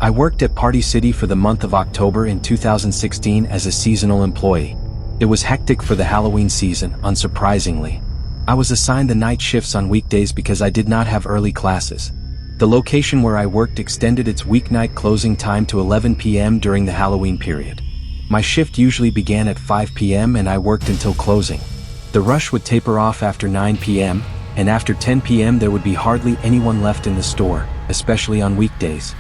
I worked at Party City for the month of October in 2016 as a seasonal employee. It was hectic for the Halloween season, unsurprisingly. I was assigned the night shifts on weekdays because I did not have early classes. The location where I worked extended its weeknight closing time to 11 p.m. during the Halloween period. My shift usually began at 5 p.m. and I worked until closing. The rush would taper off after 9 p.m., and after 10 p.m. there would be hardly anyone left in the store, especially on weekdays.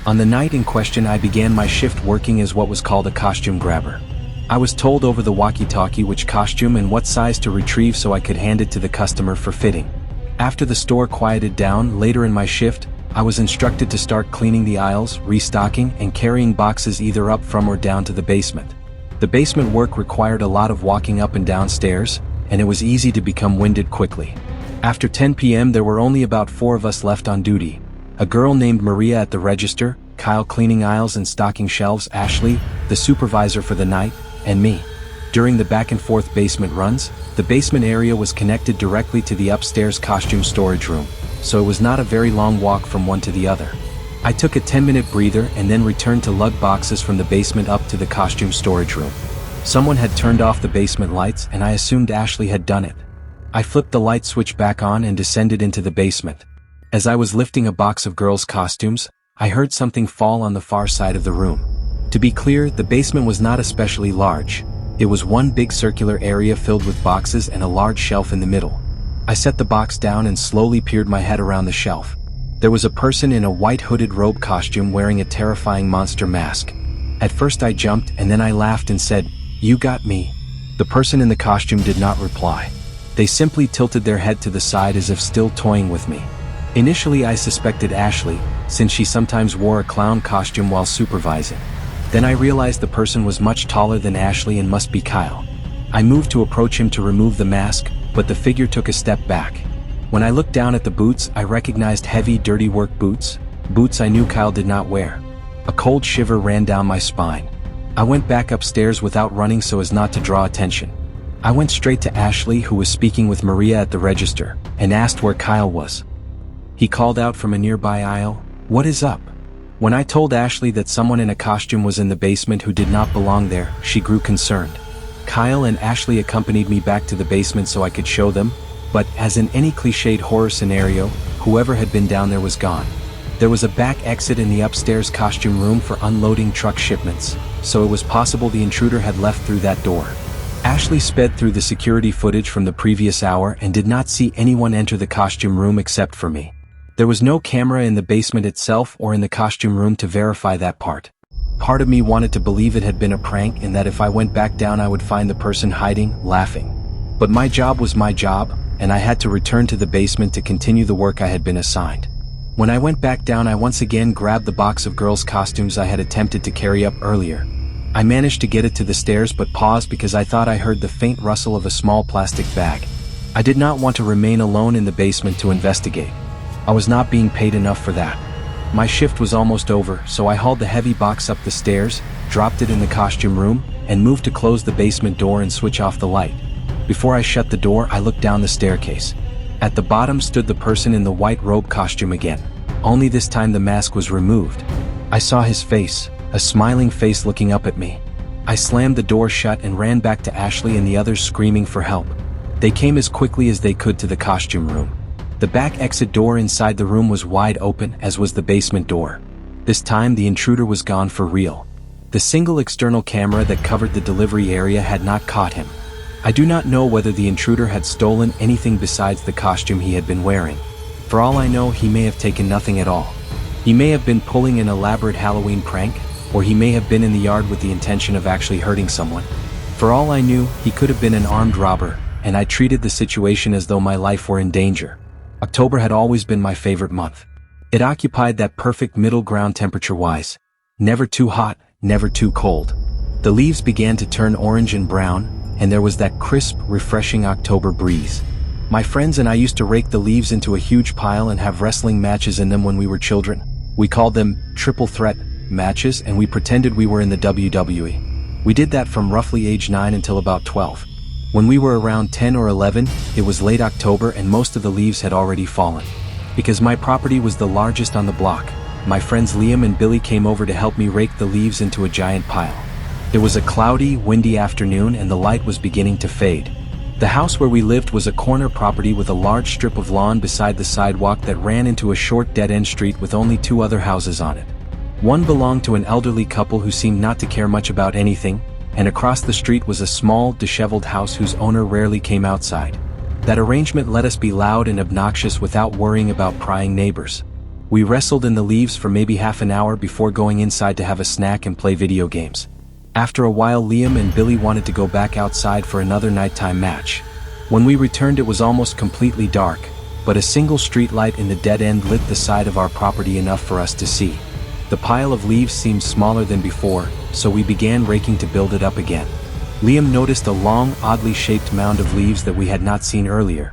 On the night in question I began my shift working as what was called a costume grabber. I was told over the walkie-talkie which costume and what size to retrieve so I could hand it to the customer for fitting. After the store quieted down later in my shift, I was instructed to start cleaning the aisles, restocking, and carrying boxes either up from or down to the basement. The basement work required a lot of walking up and down stairs, and it was easy to become winded quickly. After 10 p.m. there were only about 4 of us left on duty. A girl named Maria at the register, Kyle cleaning aisles and stocking shelves, Ashley, the supervisor for the night, and me. During the back and forth basement runs, the basement area was connected directly to the upstairs costume storage room, so it was not a very long walk from one to the other. I took a 10-minute breather and then returned to lug boxes from the basement up to the costume storage room. Someone had turned off the basement lights and I assumed Ashley had done it. I flipped the light switch back on and descended into the basement. As I was lifting a box of girls' costumes, I heard something fall on the far side of the room. To be clear, the basement was not especially large. It was one big circular area filled with boxes and a large shelf in the middle. I set the box down and slowly peered my head around the shelf. There was a person in a white hooded robe costume wearing a terrifying monster mask. At first I jumped and then I laughed and said, "You got me." The person in the costume did not reply. They simply tilted their head to the side as if still toying with me. Initially I suspected Ashley, since she sometimes wore a clown costume while supervising. Then I realized the person was much taller than Ashley and must be Kyle. I moved to approach him to remove the mask, but the figure took a step back. When I looked down at the boots, I recognized heavy, dirty work boots, boots I knew Kyle did not wear. A cold shiver ran down my spine. I went back upstairs without running so as not to draw attention. I went straight to Ashley, who was speaking with Maria at the register, and asked where Kyle was. He called out from a nearby aisle, "What is up?" When I told Ashley that someone in a costume was in the basement who did not belong there, she grew concerned. Kyle and Ashley accompanied me back to the basement so I could show them, but as in any cliched horror scenario, whoever had been down there was gone. There was a back exit in the upstairs costume room for unloading truck shipments, so it was possible the intruder had left through that door. Ashley sped through the security footage from the previous hour and did not see anyone enter the costume room except for me. There was no camera in the basement itself or in the costume room to verify that part. Part of me wanted to believe it had been a prank and that if I went back down I would find the person hiding, laughing. But my job was my job, and I had to return to the basement to continue the work I had been assigned. When I went back down I once again grabbed the box of girls' costumes I had attempted to carry up earlier. I managed to get it to the stairs but paused because I thought I heard the faint rustle of a small plastic bag. I did not want to remain alone in the basement to investigate. I was not being paid enough for that. My shift was almost over, so I hauled the heavy box up the stairs, dropped it in the costume room, and moved to close the basement door and switch off the light. Before I shut the door, I looked down the staircase. At the bottom stood the person in the white robe costume again, only this time the mask was removed. I saw his face, a smiling face looking up at me. I slammed the door shut and ran back to Ashley and the others screaming for help. They came as quickly as they could to the costume room. The back exit door inside the room was wide open, as was the basement door. This time the intruder was gone for real. The single external camera that covered the delivery area had not caught him. I do not know whether the intruder had stolen anything besides the costume he had been wearing. For all I know, he may have taken nothing at all. He may have been pulling an elaborate Halloween prank, or he may have been in the yard with the intention of actually hurting someone. For all I knew, he could have been an armed robber, and I treated the situation as though my life were in danger. October had always been my favorite month. It occupied that perfect middle ground temperature-wise. Never too hot, never too cold. The leaves began to turn orange and brown, and there was that crisp, refreshing October breeze. My friends and I used to rake the leaves into a huge pile and have wrestling matches in them when we were children. We called them triple threat matches, and we pretended we were in the WWE. We did that from roughly age 9 until about 12. When we were around 10 or 11, it was late October and most of the leaves had already fallen. Because my property was the largest on the block, my friends Liam and Billy came over to help me rake the leaves into a giant pile. It was a cloudy, windy afternoon and the light was beginning to fade. The house where we lived was a corner property with a large strip of lawn beside the sidewalk that ran into a short dead-end street with only 2 other houses on it. One belonged to an elderly couple who seemed not to care much about anything, and across the street was a small, disheveled house whose owner rarely came outside. That arrangement let us be loud and obnoxious without worrying about prying neighbors. We wrestled in the leaves for maybe half an hour before going inside to have a snack and play video games. After a while, Liam and Billy wanted to go back outside for another nighttime match. When we returned, it was almost completely dark, but a single street light in the dead end lit the side of our property enough for us to see. The pile of leaves seemed smaller than before, so we began raking to build it up again. Liam noticed a long, oddly shaped mound of leaves that we had not seen earlier.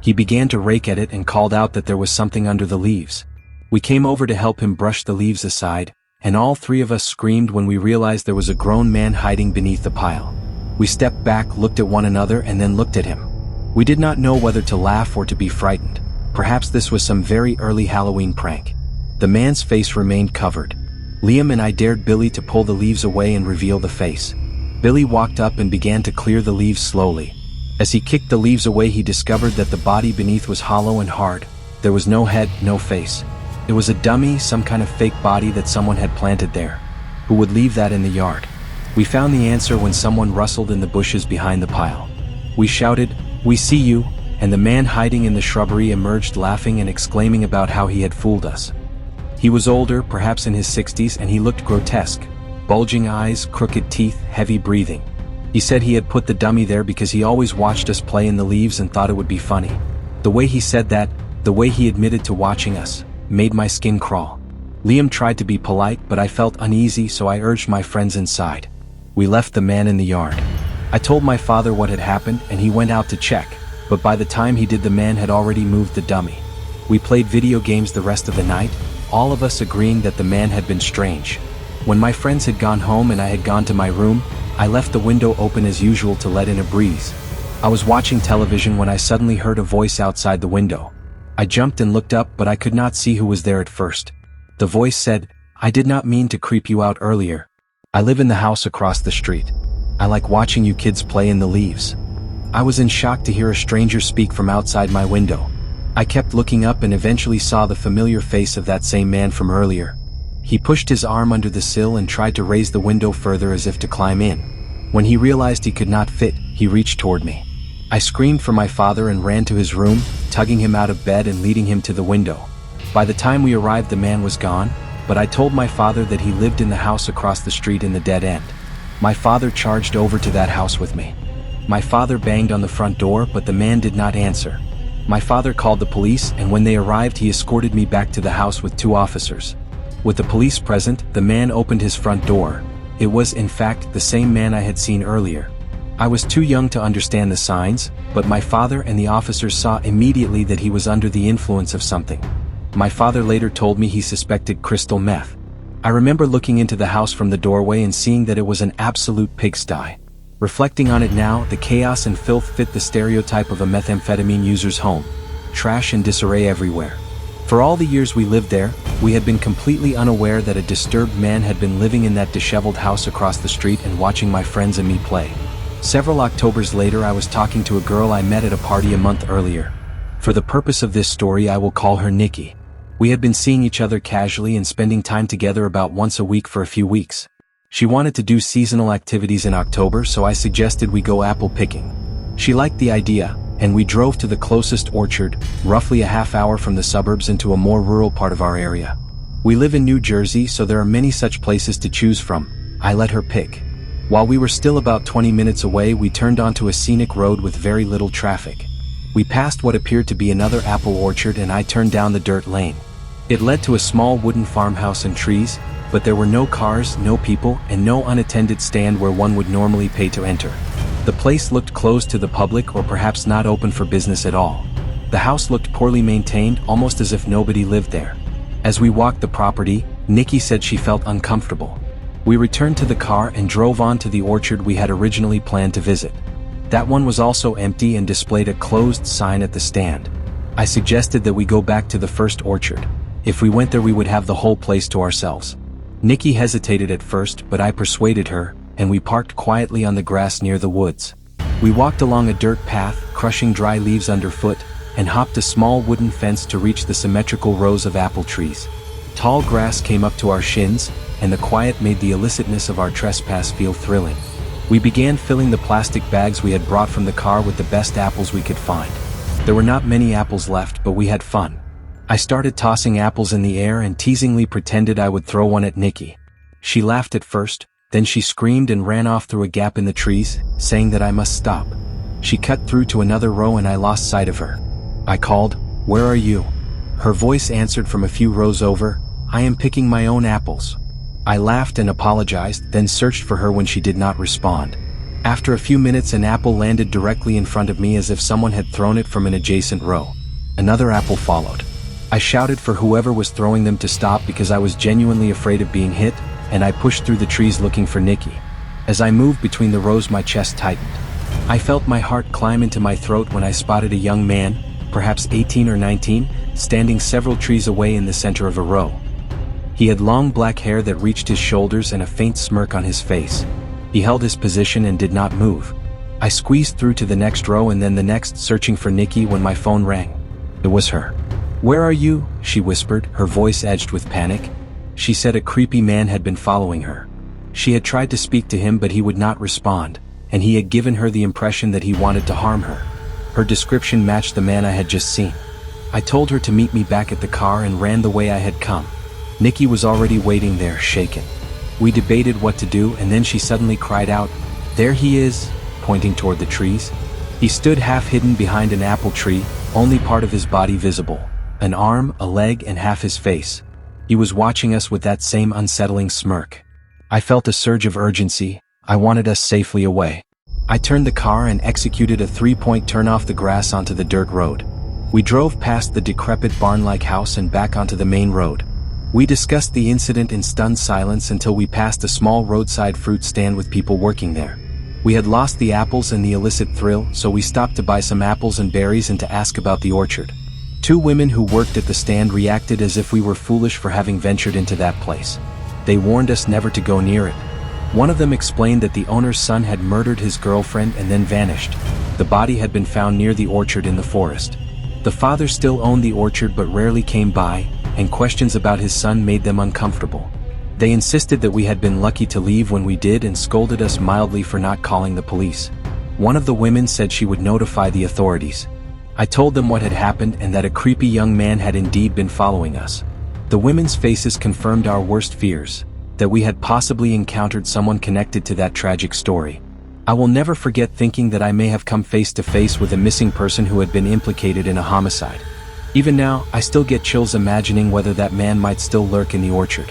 He began to rake at it and called out that there was something under the leaves. We came over to help him brush the leaves aside, and all 3 of us screamed when we realized there was a grown man hiding beneath the pile. We stepped back, looked at one another, and then looked at him. We did not know whether to laugh or to be frightened. Perhaps this was some very early Halloween prank. The man's face remained covered. Liam and I dared Billy to pull the leaves away and reveal the face. Billy walked up and began to clear the leaves slowly. As he kicked the leaves away, he discovered that the body beneath was hollow and hard. There was no head, no face. It was a dummy, some kind of fake body that someone had planted there. Who would leave that in the yard? We found the answer when someone rustled in the bushes behind the pile. We shouted, "We see you," and the man hiding in the shrubbery emerged laughing and exclaiming about how he had fooled us. He was older, perhaps in his 60s, and he looked grotesque. Bulging eyes, crooked teeth, heavy breathing. He said he had put the dummy there because he always watched us play in the leaves and thought it would be funny. The way he said that, the way he admitted to watching us, made my skin crawl. Liam tried to be polite, but I felt uneasy, so I urged my friends inside. We left the man in the yard. I told my father what had happened, and he went out to check, but by the time he did, the man had already moved the dummy. We played video games the rest of the night, all of us agreeing that the man had been strange. When my friends had gone home and I had gone to my room, I left the window open as usual to let in a breeze. I was watching television when I suddenly heard a voice outside the window. I jumped and looked up, but I could not see who was there at first. The voice said, "I did not mean to creep you out earlier. I live in the house across the street. I like watching you kids play in the leaves." I was in shock to hear a stranger speak from outside my window. I kept looking up and eventually saw the familiar face of that same man from earlier. He pushed his arm under the sill and tried to raise the window further as if to climb in. When he realized he could not fit, he reached toward me. I screamed for my father and ran to his room, tugging him out of bed and leading him to the window. By the time we arrived, the man was gone, but I told my father that he lived in the house across the street in the dead end. My father charged over to that house with me. My father banged on the front door, but the man did not answer. My father called the police, and when they arrived, he escorted me back to the house with 2 officers. With the police present, the man opened his front door. It was, in fact, the same man I had seen earlier. I was too young to understand the signs, but my father and the officers saw immediately that he was under the influence of something. My father later told me he suspected crystal meth. I remember looking into the house from the doorway and seeing that it was an absolute pigsty. Reflecting on it now, the chaos and filth fit the stereotype of a methamphetamine user's home. Trash and disarray everywhere. For all the years we lived there, we had been completely unaware that a disturbed man had been living in that disheveled house across the street and watching my friends and me play. Several Octobers later, I was talking to a girl I met at a party a month earlier. For the purpose of this story, I will call her Nikki. We had been seeing each other casually and spending time together about once a week for a few weeks. She wanted to do seasonal activities in October, so I suggested we go apple picking. She liked the idea, and we drove to the closest orchard, roughly a half hour from the suburbs into a more rural part of our area. We live in New Jersey, so there are many such places to choose from. I let her pick. While we were still about 20 minutes away, we turned onto a scenic road with very little traffic. We passed what appeared to be another apple orchard, and I turned down the dirt lane. It led to a small wooden farmhouse and trees, but there were no cars, no people, and no unattended stand where one would normally pay to enter. The place looked closed to the public, or perhaps not open for business at all. The house looked poorly maintained, almost as if nobody lived there. As we walked the property, Nikki said she felt uncomfortable. We returned to the car and drove on to the orchard we had originally planned to visit. That one was also empty and displayed a closed sign at the stand. I suggested that we go back to the first orchard. If we went there we would have the whole place to ourselves. Nikki hesitated at first, but I persuaded her, and we parked quietly on the grass near the woods. We walked along a dirt path, crushing dry leaves underfoot, and hopped a small wooden fence to reach the symmetrical rows of apple trees. Tall grass came up to our shins, and the quiet made the illicitness of our trespass feel thrilling. We began filling the plastic bags we had brought from the car with the best apples we could find. There were not many apples left, but we had fun. I started tossing apples in the air and teasingly pretended I would throw one at Nikki. She laughed at first, then she screamed and ran off through a gap in the trees, saying that I must stop. She cut through to another row and I lost sight of her. I called, "Where are you?" Her voice answered from a few rows over, "I am picking my own apples." I laughed and apologized, then searched for her when she did not respond. After a few minutes an apple landed directly in front of me as if someone had thrown it from an adjacent row. Another apple followed. I shouted for whoever was throwing them to stop because I was genuinely afraid of being hit, and I pushed through the trees looking for Nikki. As I moved between the rows my chest tightened. I felt my heart climb into my throat when I spotted a young man, perhaps 18 or 19, standing several trees away in the center of a row. He had long black hair that reached his shoulders and a faint smirk on his face. He held his position and did not move. I squeezed through to the next row and then the next, searching for Nikki when my phone rang. It was her. "Where are you?" she whispered, her voice edged with panic. She said a creepy man had been following her. She had tried to speak to him but he would not respond, and he had given her the impression that he wanted to harm her. Her description matched the man I had just seen. I told her to meet me back at the car and ran the way I had come. Nikki was already waiting there, shaken. We debated what to do and then she suddenly cried out, "There he is," pointing toward the trees. He stood half hidden behind an apple tree, only part of his body visible. An arm, a leg, and half his face. He was watching us with that same unsettling smirk. I felt a surge of urgency. I wanted us safely away. I turned the car and executed a three-point turn off the grass onto the dirt road. We drove past the decrepit barn-like house and back onto the main road. We discussed the incident in stunned silence until we passed a small roadside fruit stand with people working there. We had lost the apples and the illicit thrill, so we stopped to buy some apples and berries and to ask about the orchard. Two women who worked at the stand reacted as if we were foolish for having ventured into that place. They warned us never to go near it. One of them explained that the owner's son had murdered his girlfriend and then vanished. The body had been found near the orchard in the forest. The father still owned the orchard but rarely came by, and questions about his son made them uncomfortable. They insisted that we had been lucky to leave when we did and scolded us mildly for not calling the police. One of the women said she would notify the authorities. I told them what had happened and that a creepy young man had indeed been following us. The women's faces confirmed our worst fears, that we had possibly encountered someone connected to that tragic story. I will never forget thinking that I may have come face to face with a missing person who had been implicated in a homicide. Even now, I still get chills imagining whether that man might still lurk in the orchard.